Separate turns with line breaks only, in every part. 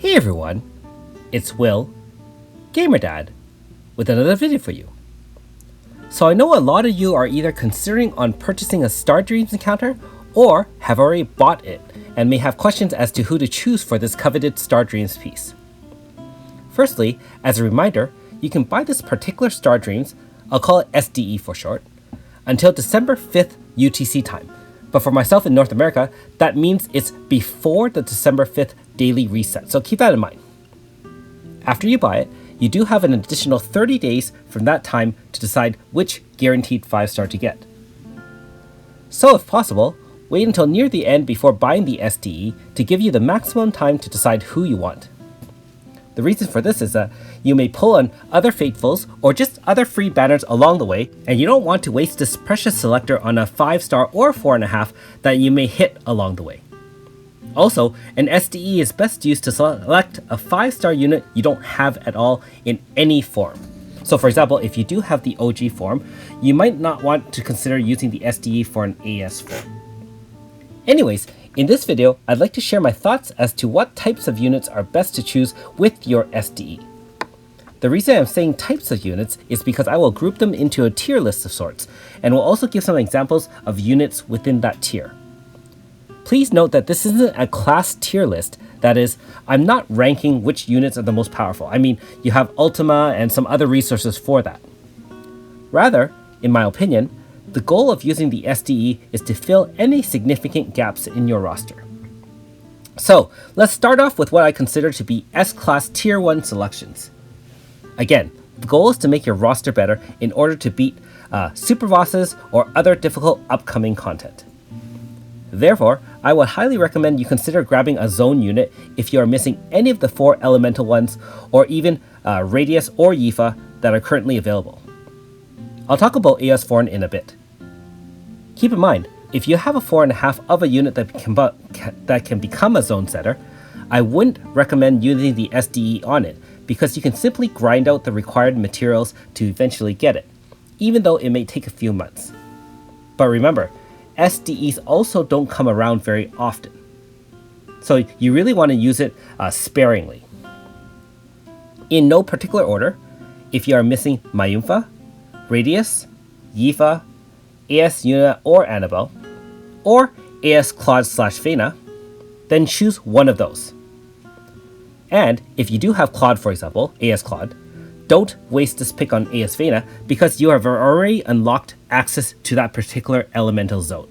Hey everyone, it's Will, GamerDad, with another video for you. So I know a lot of you are either considering on purchasing a Star Dreams encounter or have already bought it and may have questions as to who to choose for this coveted Star Dreams piece. Firstly, as a reminder, you can buy this particular Star Dreams, I'll call it SDE for short, until December 5th UTC time. But for myself in North America, that means it's before the December 5th daily reset, so keep that in mind. After you buy it, you do have an additional 30 days from that time to decide which guaranteed 5-star to get. So if possible, wait until near the end before buying the SDE to give you the maximum time to decide who you want. The reason for this is that you may pull on other faithfuls or just other free banners along the way, and you don't want to waste this precious selector on a 5-star or 4.5 that you may hit along the way. Also, an SDE is best used to select a 5-star unit you don't have at all in any form. So for example, if you do have the OG form, you might not want to consider using the SDE for an AS form. Anyways, in this video, I'd like to share my thoughts as to what types of units are best to choose with your SDE. The reason I'm saying types of units is because I will group them into a tier list of sorts, and will also give some examples of units within that tier. Please note that this isn't a class tier list, that is, I'm not ranking which units are the most powerful. I mean, you have Ultima and some other resources for that. Rather, in my opinion, the goal of using the SDE is to fill any significant gaps in your roster. So, let's start off with what I consider to be S-Class Tier 1 selections. Again, the goal is to make your roster better in order to beat super bosses or other difficult upcoming content. Therefore, I would highly recommend you consider grabbing a zone unit if you are missing any of the 4 elemental ones, or even Radius or Yifa that are currently available. I'll talk about AS4 in a bit. Keep in mind, if you have a 4.5 of a unit that can become a zone setter, I wouldn't recommend using the SDE on it, because you can simply grind out the required materials to eventually get it, even though it may take a few months. But remember, SDEs also don't come around very often, so you really want to use it sparingly. In no particular order, if you are missing Mayumpha, Radius, Yifa, AS Yuna or Annabelle, or AS Claude/Fena, then choose one of those. And if you do have Claude, for example, AS Claude, don't waste this pick on AS Fena because you have already unlocked access to that particular elemental zone.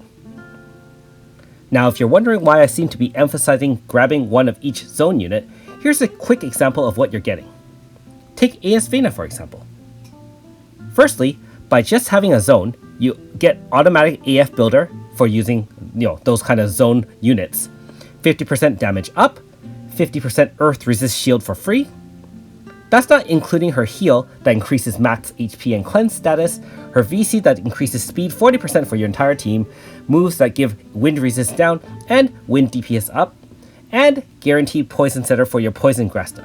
Now, if you're wondering why I seem to be emphasizing grabbing one of each zone unit, here's a quick example of what you're getting. Take AS Fena, for example. Firstly, by just having a zone, you get automatic AF builder for using those kind of zone units. 50% damage up, 50% earth resist shield for free. That's not including her heal that increases max HP and cleanse status, her VC that increases speed 40% for your entire team, moves that give wind resist down and wind DPS up, and guaranteed poison setter for your poison Grasta.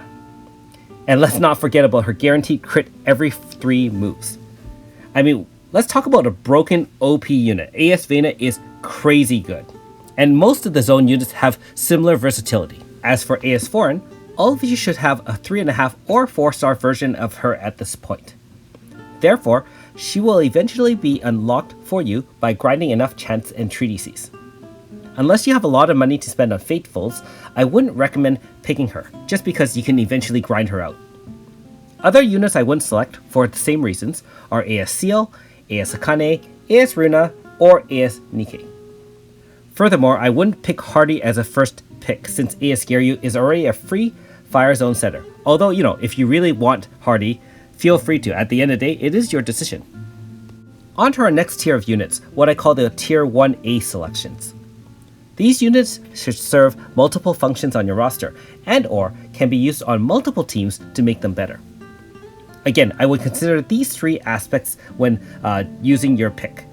And let's not forget about her guaranteed crit every 3 moves. I mean, let's talk about a broken OP unit. AS Vena is crazy good, and most of the zone units have similar versatility. As for AS Foreign, all of you should have a 3.5 or 4-star version of her at this point. Therefore, she will eventually be unlocked for you by grinding enough chants and treatises. Unless you have a lot of money to spend on Faithfuls, I wouldn't recommend picking her, just because you can eventually grind her out. Other units I wouldn't select, for the same reasons, are AS Seal, AS Akane, AS Runa, or AS Nikke. Furthermore, I wouldn't pick Hardy as a first pick, since AS Garyu is already a free Fire Zone setter. Although, if you really want Hardy, feel free to. At the end of the day, it is your decision. On to our next tier of units, what I call the Tier 1A selections. These units should serve multiple functions on your roster, and/or can be used on multiple teams to make them better. Again, I would consider these 3 aspects when using your pick: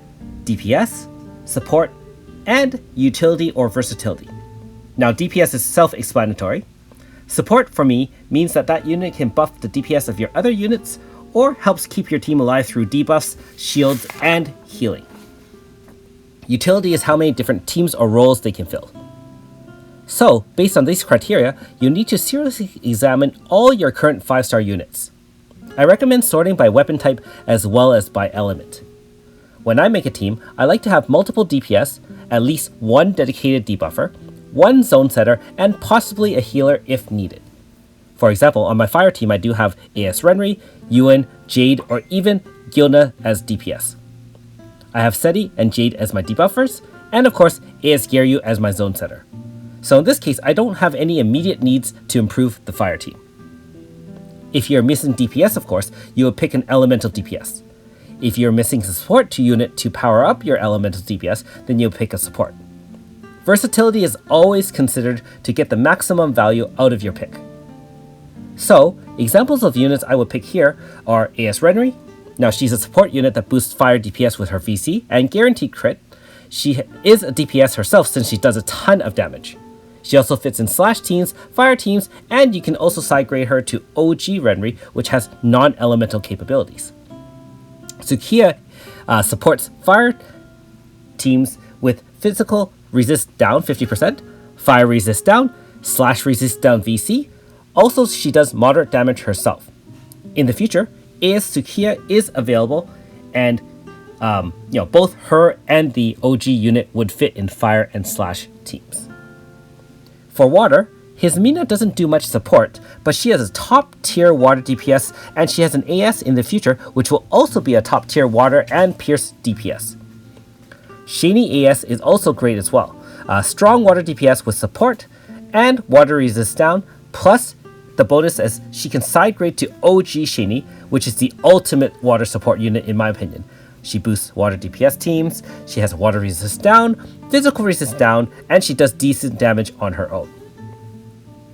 DPS, support, and utility or versatility. Now, DPS is self-explanatory. Support for me means that unit can buff the DPS of your other units, or helps keep your team alive through debuffs, shields, and healing. Utility is how many different teams or roles they can fill. So, based on these criteria, you need to seriously examine all your current 5-star units. I recommend sorting by weapon type as well as by element. When I make a team, I like to have multiple DPS, at least one dedicated debuffer, one zone setter, and possibly a healer if needed. For example, on my fire team I do have AS Renri, Yuan, Jade, or even Gilna as DPS. I have Seti and Jade as my debuffers, and of course AS Garyu as my zone setter. So in this case, I don't have any immediate needs to improve the fire team. If you're missing DPS, of course, you would pick an elemental DPS. If you're missing a support unit to power up your elemental DPS, then you'll pick a support. Versatility is always considered to get the maximum value out of your pick. So, examples of units I would pick here are AS Renri. Now she's a support unit that boosts fire DPS with her VC and guaranteed crit. She is a DPS herself since she does a ton of damage. She also fits in slash teams, fire teams, and you can also side grade her to OG Renri, which has non-elemental capabilities. Tsukiya supports fire teams with physical resist down 50%, fire resist down, slash resist down VC. Also, she does moderate damage herself. In the future, AS Tsukiya is available, and both her and the OG unit would fit in fire and slash teams. For water, Hismina doesn't do much support, but she has a top tier water DPS, and she has an AS in the future which will also be a top tier water and pierce DPS. Shani AS is also great as well. Strong water DPS with support and water resist down, plus the bonus as she can side grade to OG Shani, which is the ultimate water support unit in my opinion. She boosts water DPS teams, she has water resist down, physical resist down, and she does decent damage on her own.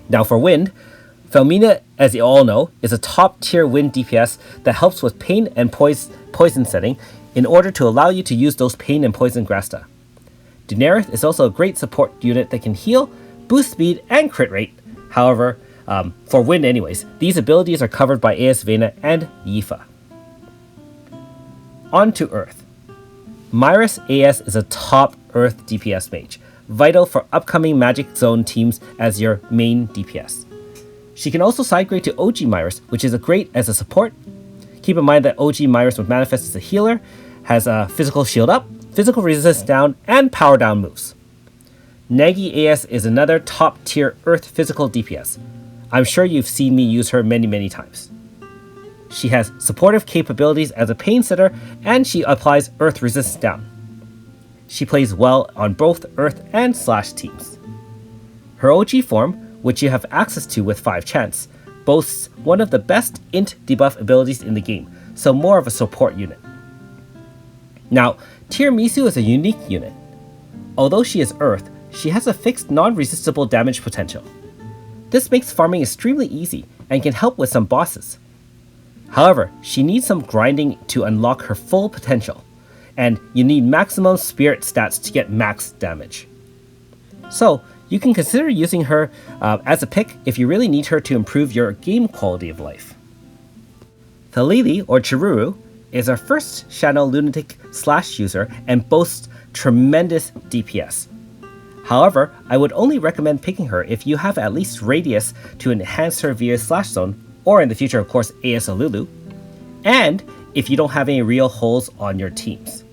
Now for wind, Famine, as you all know, is a top tier wind DPS that helps with pain and poison setting in order to allow you to use those pain and poison Grasta. Daenerys is also a great support unit that can heal, boost speed, and crit rate. However, for wind anyways, these abilities are covered by AS Vayne and Yifa. On to Earth. Myris AS is a top Earth DPS mage, vital for upcoming Magic Zone teams as your main DPS. She can also side grade to OG Myris, which is great as a support. Keep in mind that OG Myris would manifest as a healer, has a physical shield up, physical resist down, and power down moves. Negi AS is another top tier Earth physical DPS. I'm sure you've seen me use her many times. She has supportive capabilities as a pain setter, and she applies Earth resist down. She plays well on both Earth and slash teams. Her OG form, which you have access to with 5 chance, boasts one of the best int debuff abilities in the game, so more of a support unit. Now, Tiramisu is a unique unit. Although she is Earth, she has a fixed non-resistible damage potential. This makes farming extremely easy and can help with some bosses. However, she needs some grinding to unlock her full potential, and you need maximum spirit stats to get max damage. So, you can consider using her as a pick if you really need her to improve your game quality of life. Thalili, or Chiruru, is our first Shadow Lunatic slash user and boasts tremendous DPS. However, I would only recommend picking her if you have at least radius to enhance her via slash zone, or in the future of course AS Alulu, and if you don't have any real holes on your teams.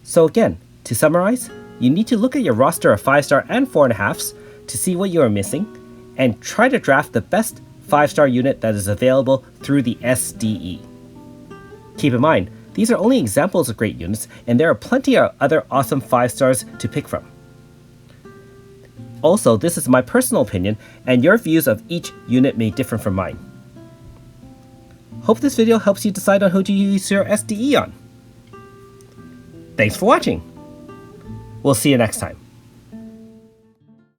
So again, to summarize, you need to look at your roster of 5-star and 4.5s to see what you are missing, and try to draft the best 5-star unit that is available through the SDE. Keep in mind, these are only examples of great units, and there are plenty of other awesome 5-stars to pick from. Also, this is my personal opinion, and your views of each unit may differ from mine. Hope this video helps you decide on who to use your SDE on. Thanks for watching! We'll see you next time.